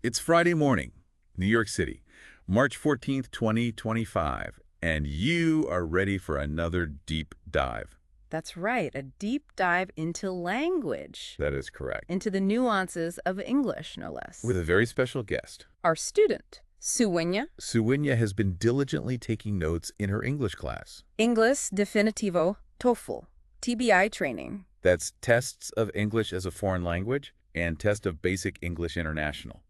It's Friday morning, New York City, March 14th, 2025, and you are ready for another deep dive. That's right, a deep dive into language, That is correct. into the nuances of English, no less. With a very special guest. Our student, Suenia, Suenia has been diligently taking notes in her English class. English Definitivo TOEFL, TBI training. That's Tests of English as a Foreign Language and Test of Basic English International.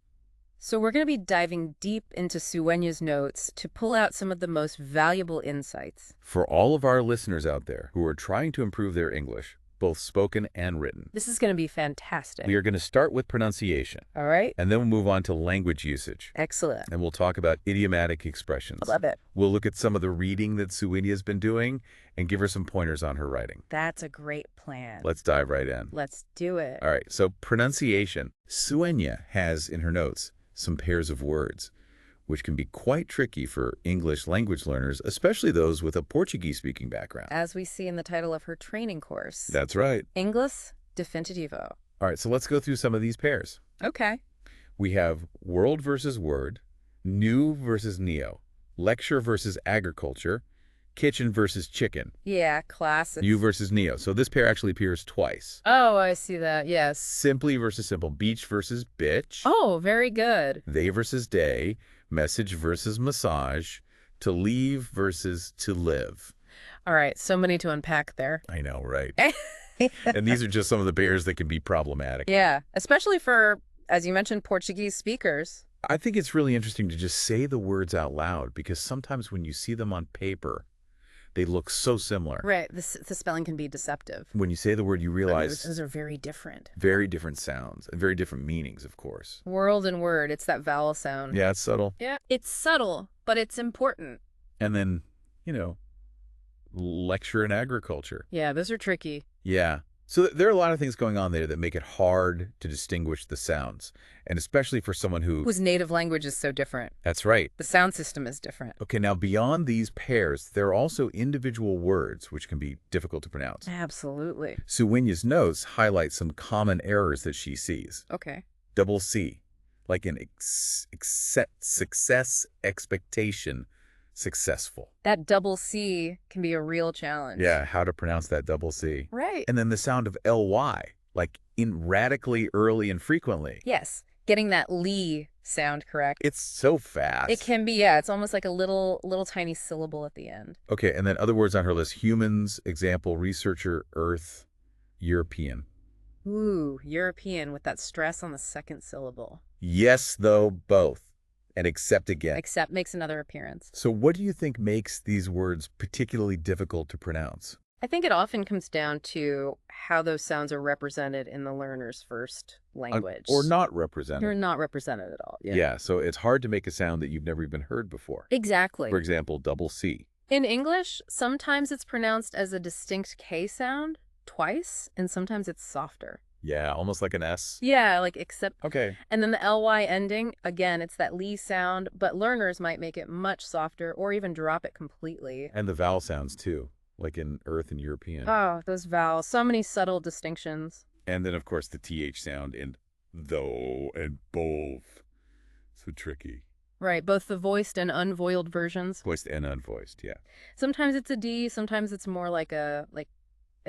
So we're going to be diving deep into Suenia's notes to pull out some of the most valuable insights. For all of our listeners out there who are trying to improve their English, both spoken and written, This is going to be fantastic. we are going to start with pronunciation, All right? and then we'll move on to language usage. Excellent. And we'll talk about idiomatic expressions. Love it. We'll look at some of the reading that Suenia's been doing and give her some pointers on her writing. That's a great plan. Let's dive right in. Let's do it. All right, so pronunciation. Suenia has in her notes some pairs of words, which can be quite tricky for English language learners, especially those with a Portuguese-speaking background. As we see in the title of her training course. That's right. English Definitivo. All right, so let's go through some of these pairs. Okay. We have world versus word, new versus neo, lecture versus agriculture, kitchen versus chicken, Yeah, classic. new versus neo. So this pair actually appears twice. Oh, I see that. Yes. Simply versus simple, beach versus bitch, Oh, very good. they versus day, message versus massage, to leave versus to live. All right, so many to unpack there. I know, right? And these are just some of the pairs that can be problematic. Yeah, especially for, as you mentioned, Portuguese speakers. I think it's really interesting to just say the words out loud because sometimes when you see them on paper, they look so similar. Right, the spelling can be deceptive. When you say the word, you realize Those are very different. very different sounds and very different meanings, of course. World and word, it's that vowel sound. Yeah, it's subtle. Yeah, it's subtle, but it's important. And then, lecture and agriculture. Yeah, those are tricky. Yeah. So there are a lot of things going on there that make it hard to distinguish the sounds, and especially for someone Whose native language is so different. That's right. The sound system is different. Okay, now beyond these pairs, there are also individual words which can be difficult to pronounce. Absolutely. Suenia's notes highlight some common errors that she sees. Okay. Double C, like in success, expectation, successful. That double C can be a real challenge. Yeah, how to pronounce that double C. Right. And then the sound of ly, like in radically, early, and frequently. Yes, getting that Lee sound correct. It's so fast. It can be, yeah. It's almost like a little tiny syllable at the end. Okay, and then other words on her list. Humans, example, researcher, earth, European. Ooh, European with that stress on the second syllable. Yes, though, both. And except again. Except makes another appearance. So what do you think makes these words particularly difficult to pronounce? I think it often comes down to how those sounds are represented in the learner's first language. Or not represented. They're not represented at all. Yeah, so it's hard to make a sound that you've never even heard before. Exactly. For example, double C. In English, sometimes it's pronounced as a distinct K sound twice, and sometimes it's softer. Yeah, almost like an S. Yeah, like except... Okay. And then the ly ending, again, it's that Lee sound, but learners might make it much softer or even drop it completely. And the vowel sounds too, like in earth and European. Oh, those vowels. So many subtle distinctions. And then, of course, the TH sound in though and both. So tricky. Right, both the voiced and unvoiced versions. Voiced and unvoiced, yeah. Sometimes it's a D, sometimes it's more like a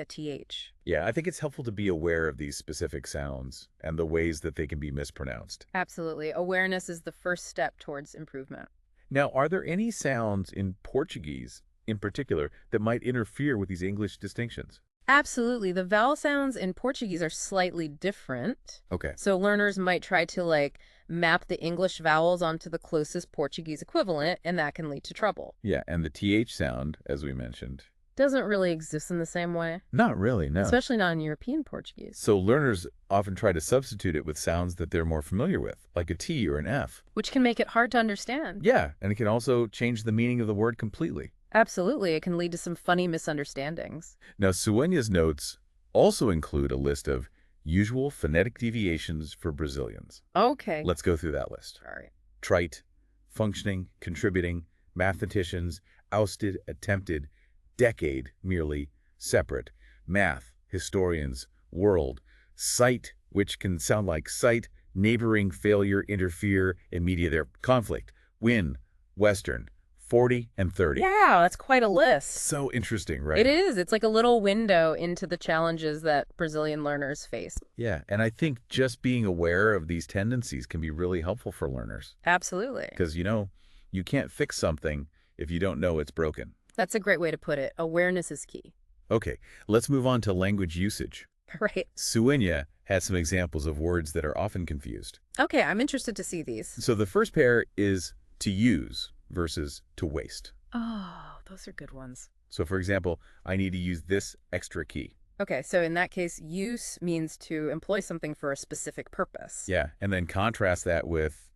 TH. Yeah, I think it's helpful to be aware of these specific sounds and the ways that they can be mispronounced. Absolutely. Awareness is the first step towards improvement. Now, are there any sounds in Portuguese, in particular, that might interfere with these English distinctions? Absolutely. The vowel sounds in Portuguese are slightly different. Okay. So learners might try to map the English vowels onto the closest Portuguese equivalent, and that can lead to trouble. Yeah, and the TH sound, as we mentioned. Doesn't really exist in the same way. Not really, no. Especially not in European Portuguese. So learners often try to substitute it with sounds that they're more familiar with, like a T or an F. Which can make it hard to understand. Yeah, and it can also change the meaning of the word completely. Absolutely. It can lead to some funny misunderstandings. Now, Suenia's notes also include a list of usual phonetic deviations for Brazilians. Okay. Let's go through that list. All right. Trite, functioning, contributing, mathematicians, ousted, attempted, decade, merely, separate, math, historians, world, sight, which can sound like sight, neighboring, failure, interfere, and media their conflict, win, Western, 40 and 30. Wow, that's quite a list. So interesting, right? It is. It's like a little window into the challenges that Brazilian learners face. Yeah, and I think just being aware of these tendencies can be really helpful for learners. Absolutely. Because, you can't fix something if you don't know it's broken. That's a great way to put it. Awareness is key. Okay, let's move on to language usage. Right. Suenia has some examples of words that are often confused. Okay, I'm interested to see these. So the first pair is to use versus to waste. Oh, those are good ones. So for example, I need to use this extra key. Okay, so in that case, use means to employ something for a specific purpose. Yeah, and then contrast that with,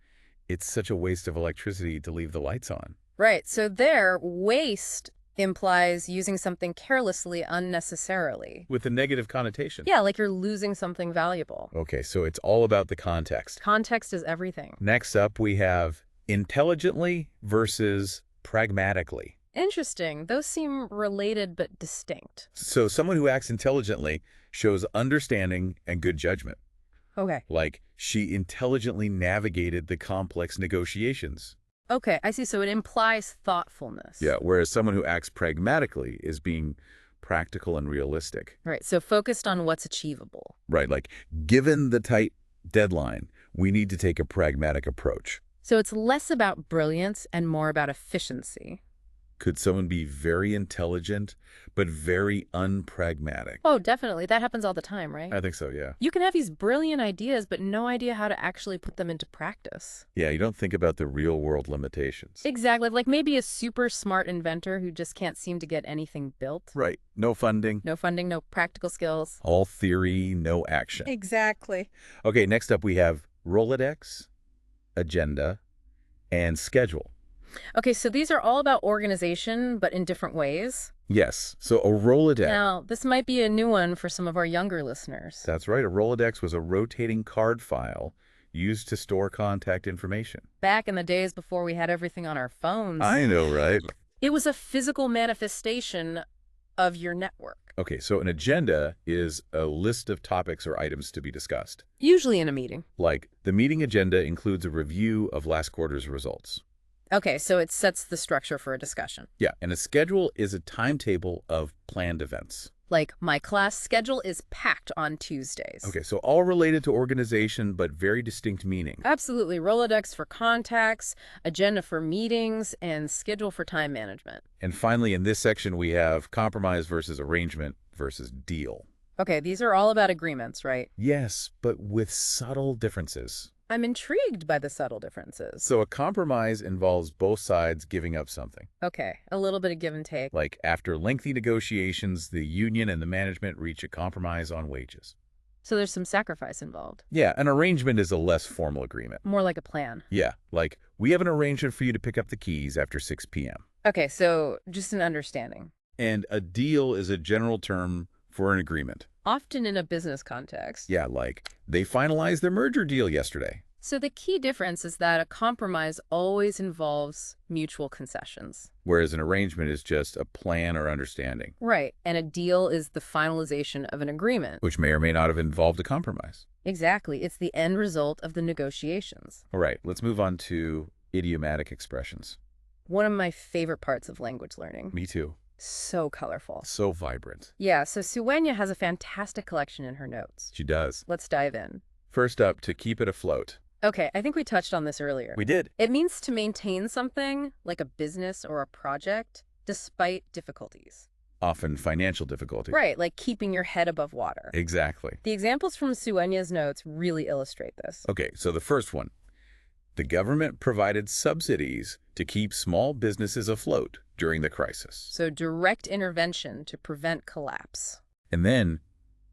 it's such a waste of electricity to leave the lights on. Right, so there, waste implies using something carelessly, unnecessarily. With a negative connotation. Yeah, like you're losing something valuable. Okay, so it's all about the context. Context is everything. Next up, we have intelligently versus pragmatically. Interesting. Those seem related but distinct. So someone who acts intelligently shows understanding and good judgment. Okay. Like, she intelligently navigated the complex negotiations. Okay, I see. So it implies thoughtfulness. Yeah, whereas someone who acts pragmatically is being practical and realistic. Right, so focused on what's achievable. Right, like, given the tight deadline, we need to take a pragmatic approach. So it's less about brilliance and more about efficiency. Could someone be very intelligent, but very unpragmatic? Oh, definitely. That happens all the time, right? I think so, yeah. You can have these brilliant ideas, but no idea how to actually put them into practice. Yeah, you don't think about the real-world limitations. Exactly. Like maybe a super smart inventor who just can't seem to get anything built. Right. No funding. No funding, no practical skills. All theory, no action. Exactly. Okay, next up we have Rolodex, agenda, and schedule. Okay, so these are all about organization, but in different ways. Yes, so a Rolodex. Now, this might be a new one for some of our younger listeners. That's right, a Rolodex was a rotating card file used to store contact information. Back in the days before we had everything on our phones. I know, right? It was a physical manifestation of your network. Okay, so an agenda is a list of topics or items to be discussed. Usually in a meeting. Like, the meeting agenda includes a review of last quarter's results. Okay, so it sets the structure for a discussion. Yeah, and a schedule is a timetable of planned events. Like, my class schedule is packed on Tuesdays. Okay, so all related to organization, but very distinct meaning. Absolutely. Rolodex for contacts, agenda for meetings, and schedule for time management. And finally, in this section, we have compromise versus arrangement versus deal. Okay, these are all about agreements, right? Yes, but with subtle differences. I'm intrigued by the subtle differences. So a compromise involves both sides giving up something. Okay, a little bit of give and take. Like after lengthy negotiations, the union and the management reach a compromise on wages. So there's some sacrifice involved. Yeah, an arrangement is a less formal agreement. More like a plan. Yeah, like we have an arrangement for you to pick up the keys after 6 p.m. Okay, so just an understanding. And a deal is a general term for an agreement. Often in a business context. Yeah, like they finalized their merger deal yesterday. So the key difference is that a compromise always involves mutual concessions. Whereas an arrangement is just a plan or understanding. Right, and a deal is the finalization of an agreement. Which may or may not have involved a compromise. Exactly, it's the end result of the negotiations. All right, let's move on to idiomatic expressions. One of my favorite parts of language learning. Me too. So colorful. So vibrant. Yeah, so Suenia has a fantastic collection in her notes. She does. Let's dive in. First up, to keep it afloat. Okay, I think we touched on this earlier. We did. It means to maintain something, like a business or a project, despite difficulties. Often financial difficulty. Right, like keeping your head above water. Exactly. The examples from Suenia's notes really illustrate this. Okay, so the first one. The government provided subsidies to keep small businesses afloat during the crisis. So direct intervention to prevent collapse. And then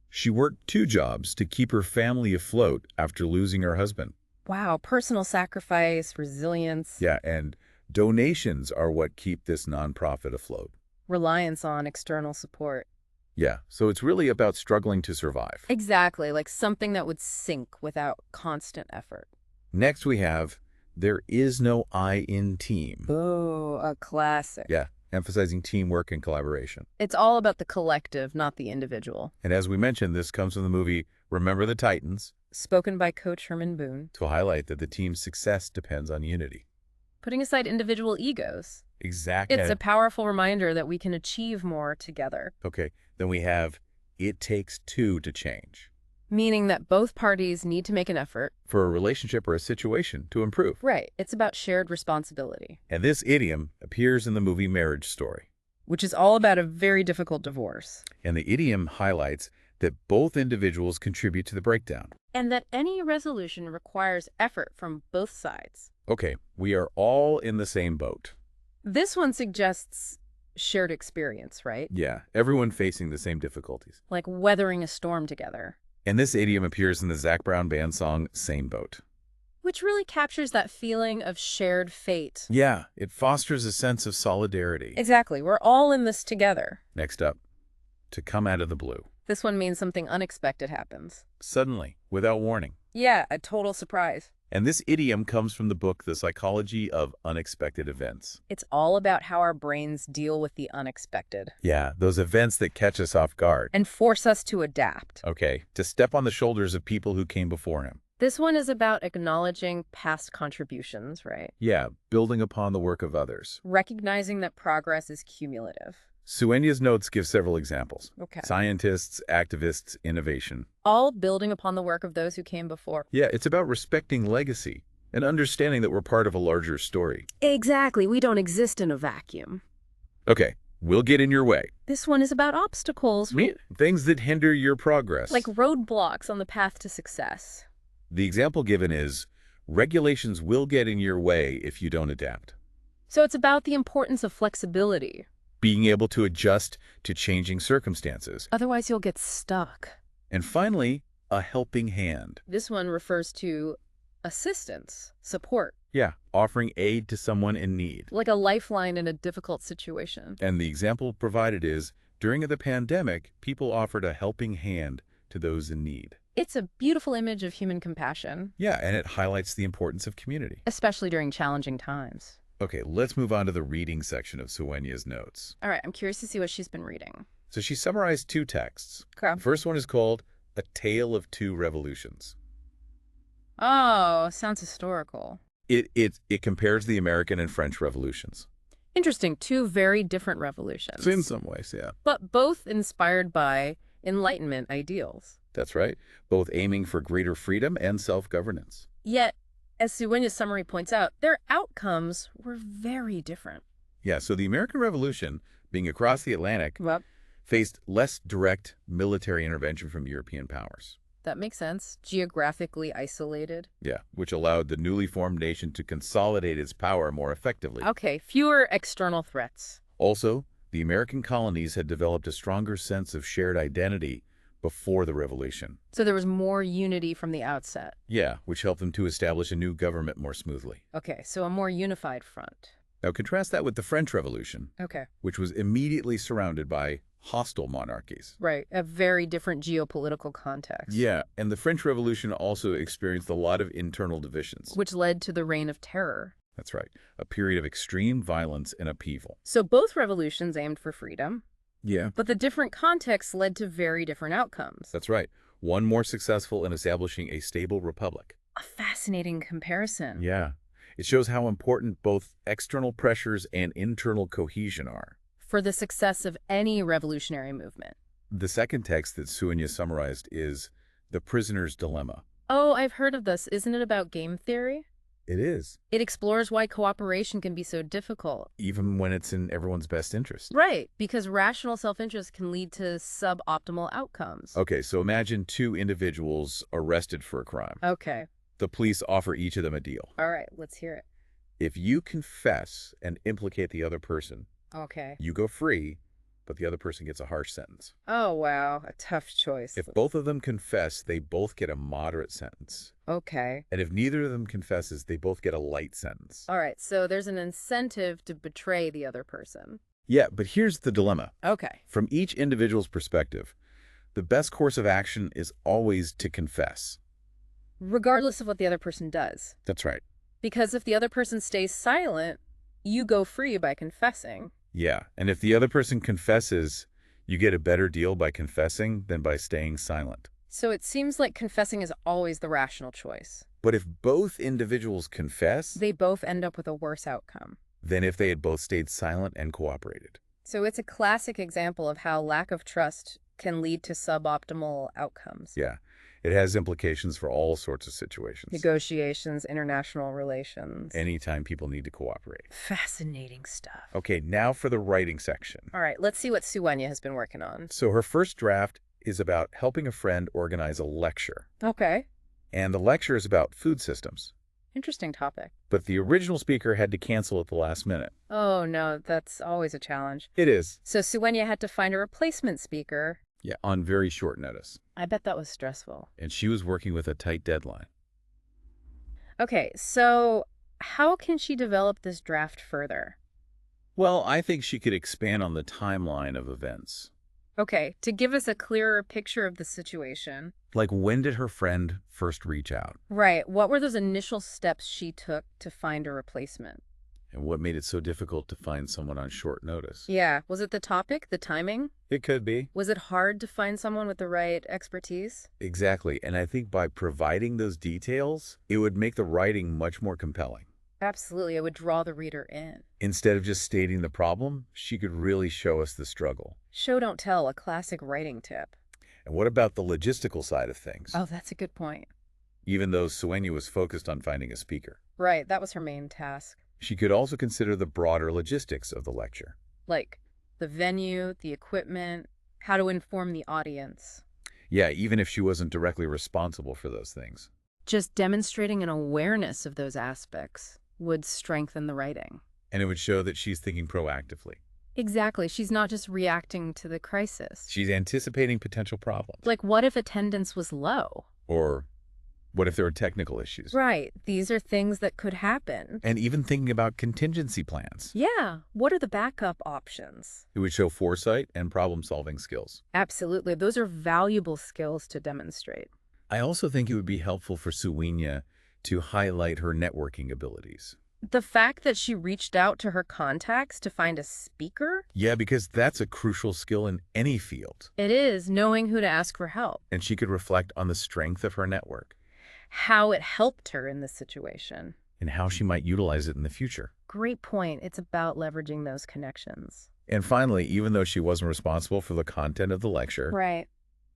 she worked 2 jobs to keep her family afloat after losing her husband. Wow, personal sacrifice, resilience. Yeah, and donations are what keep this nonprofit afloat. Reliance on external support. Yeah, so it's really about struggling to survive. Exactly, like something that would sink without constant effort. Next we have, there is no I in team. Oh, a classic. Yeah, emphasizing teamwork and collaboration. It's all about the collective, not the individual. And as we mentioned, this comes from the movie Remember the Titans, Spoken by Coach Herman Boone. to highlight that the team's success depends on unity. Putting aside individual egos. Exactly. It's a powerful reminder that we can achieve more together. Okay, then we have it takes two to change. Meaning that both parties need to make an effort. For a relationship or a situation to improve. Right. It's about shared responsibility. And this idiom appears in the movie Marriage Story. Which is all about a very difficult divorce. And the idiom highlights that both individuals contribute to the breakdown. And that any resolution requires effort from both sides. Okay, we are all in the same boat. This one suggests shared experience, right? Yeah, everyone facing the same difficulties. Like weathering a storm together. And this idiom appears in the Zac Brown Band song, Same Boat. Which really captures that feeling of shared fate. Yeah, it fosters a sense of solidarity. Exactly. We're all in this together. Next up, to come out of the blue. This one means something unexpected happens. Suddenly, without warning. Yeah, a total surprise. And this idiom comes from the book The Psychology of Unexpected Events. It's all about how our brains deal with the unexpected. Yeah, those events that catch us off guard. And force us to adapt. Okay, to step on the shoulders of people who came before him. This one is about acknowledging past contributions, right? Yeah, building upon the work of others. Recognizing that progress is cumulative. Suenia's notes give several examples. Okay. Scientists, activists, innovation. All building upon the work of those who came before. Yeah, it's about respecting legacy and understanding that we're part of a larger story. Exactly. We don't exist in a vacuum. Okay, we'll get in your way. This one is about obstacles. Things that hinder your progress. Like roadblocks on the path to success. The example given is, regulations will get in your way if you don't adapt. So it's about the importance of flexibility. Being able to adjust to changing circumstances. Otherwise, you'll get stuck. And finally, a helping hand. This one refers to assistance, support. Yeah, offering aid to someone in need. Like a lifeline in a difficult situation. And the example provided is, during the pandemic, people offered a helping hand to those in need. It's a beautiful image of human compassion. Yeah, and it highlights the importance of community. Especially during challenging times. Okay, let's move on to the reading section of Suenia's notes. All right, I'm curious to see what she's been reading. So she summarized two texts. Okay. The first one is called A Tale of Two Revolutions. Oh, sounds historical. It compares the American and French revolutions. Interesting. Two very different revolutions. In some ways, yeah. But both inspired by Enlightenment ideals. That's right. Both aiming for greater freedom and self-governance. Yet, as Suenia's summary points out, their outcomes were very different. Yeah, so the American Revolution, being across the Atlantic, faced less direct military intervention from European powers. That makes sense. Geographically isolated. Yeah, which allowed the newly formed nation to consolidate its power more effectively. Okay, fewer external threats. Also, the American colonies had developed a stronger sense of shared identity before the revolution. So there was more unity from the outset. Yeah, which helped them to establish a new government more smoothly. Okay, so a more unified front. Now contrast that with the French Revolution, Okay. which was immediately surrounded by hostile monarchies. Right, a very different geopolitical context. Yeah, and the French Revolution also experienced a lot of internal divisions. Which led to the Reign of Terror. That's right, a period of extreme violence and upheaval. So both revolutions aimed for freedom. Yeah. But the different contexts led to very different outcomes. That's right. One more successful in establishing a stable republic. A fascinating comparison. Yeah. It shows how important both external pressures and internal cohesion are. For the success of any revolutionary movement. The second text that Suenia summarized is The Prisoner's Dilemma. Oh, I've heard of this. Isn't it about game theory? It is. It explores why cooperation can be so difficult. Even when it's in everyone's best interest. Right, because rational self-interest can lead to suboptimal outcomes. Okay, so imagine two individuals arrested for a crime. Okay. The police offer each of them a deal. All right, let's hear it. If you confess and implicate the other person, Okay. you go free, but the other person gets a harsh sentence. Oh, wow. A tough choice. If both of them confess, they both get a moderate sentence. Okay. And if neither of them confesses, they both get a light sentence. All right, so there's an incentive to betray the other person. Yeah, but here's the dilemma. Okay. From each individual's perspective, the best course of action is always to confess. Regardless of what the other person does. That's right. Because if the other person stays silent, you go free by confessing. Yeah, and if the other person confesses, you get a better deal by confessing than by staying silent. So it seems like confessing is always the rational choice. But if both individuals confess, They both end up with a worse outcome. then if they had both stayed silent and cooperated. So it's a classic example of how lack of trust can lead to suboptimal outcomes. Yeah, it has implications for all sorts of situations. Negotiations, international relations. Anytime people need to cooperate. Fascinating stuff. Okay, now for the writing section. All right, let's see what Suenia has been working on. So her first draft is about helping a friend organize a lecture. Okay, And the lecture is about food systems. interesting topic. But the original speaker had to cancel at the last minute. Oh no, that's always a challenge. It is. So Suenia had to find a replacement speaker. Yeah, on very short notice. I bet that was stressful. And she was working with a tight deadline. Okay, so how can she develop this draft further? Well, I think she could expand on the timeline of events. Okay, to give us a clearer picture of the situation. Like, when did her friend first reach out? Right, what were those initial steps she took to find a replacement? And what made it so difficult to find someone on short notice? Yeah, was it the topic, the timing? It could be. Was it hard to find someone with the right expertise? Exactly. And I think by providing those details, it would make the writing much more compelling. Absolutely, it would draw the reader in. Instead of just stating the problem, she could really show us the struggle. Show don't tell, a classic writing tip. And what about the logistical side of things? Oh, that's a good point. Even though Suenia was focused on finding a speaker, Right, that was her main task. she could also consider the broader logistics of the lecture. Like the venue, the equipment, how to inform the audience. Yeah, even if she wasn't directly responsible for those things. Just demonstrating an awareness of those aspects would strengthen the writing. And it would show that she's thinking proactively. Exactly. She's not just reacting to the crisis. She's anticipating potential problems. Like, what if attendance was low? Or what if there are technical issues? Right. These are things that could happen. And even thinking about contingency plans. Yeah. What are the backup options? It would show foresight and problem-solving skills. Absolutely. Those are valuable skills to demonstrate. I also think it would be helpful for Suenia to highlight her networking abilities. The fact that she reached out to her contacts to find a speaker? Yeah, because that's a crucial skill in any field. It is, knowing who to ask for help. And she could reflect on the strength of her network How it helped her in this situation. and how she might utilize it in the future. Great point. It's about leveraging those connections. And finally, even though she wasn't responsible for the content of the lecture, Right.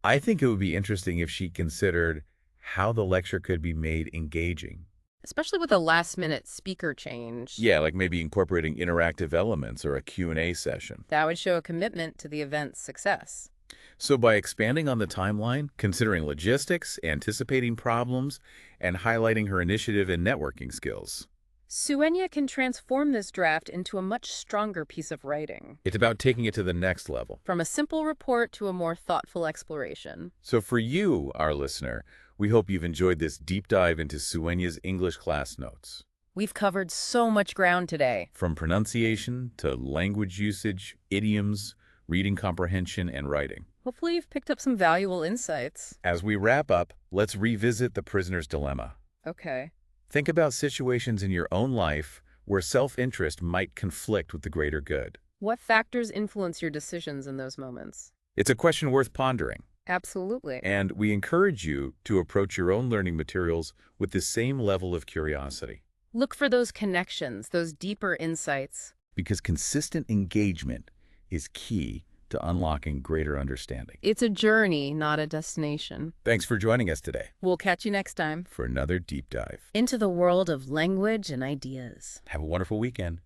I think it would be interesting if she considered how the lecture could be made engaging. Especially with a last-minute speaker change. Yeah, like maybe incorporating interactive elements or a Q&A session. That would show a commitment to the event's success. So by expanding on the timeline, considering logistics, anticipating problems, and highlighting her initiative and networking skills, Suenia can transform this draft into a much stronger piece of writing. it's about taking it to the next level. From a simple report to a more thoughtful exploration. So for you, our listener, we hope you've enjoyed this deep dive into Suenia's English class notes. We've covered so much ground today. From pronunciation to language usage, idioms, reading comprehension, and writing. Hopefully you've picked up some valuable insights. As we wrap up, let's revisit the prisoner's dilemma. Okay. Think about situations in your own life where self-interest might conflict with the greater good. What factors influence your decisions in those moments? It's a question worth pondering, Absolutely. and we encourage you to approach your own learning materials with the same level of curiosity. Look for those connections, those deeper insights. Because consistent engagement is key to unlocking greater understanding. It's a journey, not a destination. Thanks for joining us today We'll catch you next time. for another deep dive. Into the world of language and ideas. Have a wonderful weekend.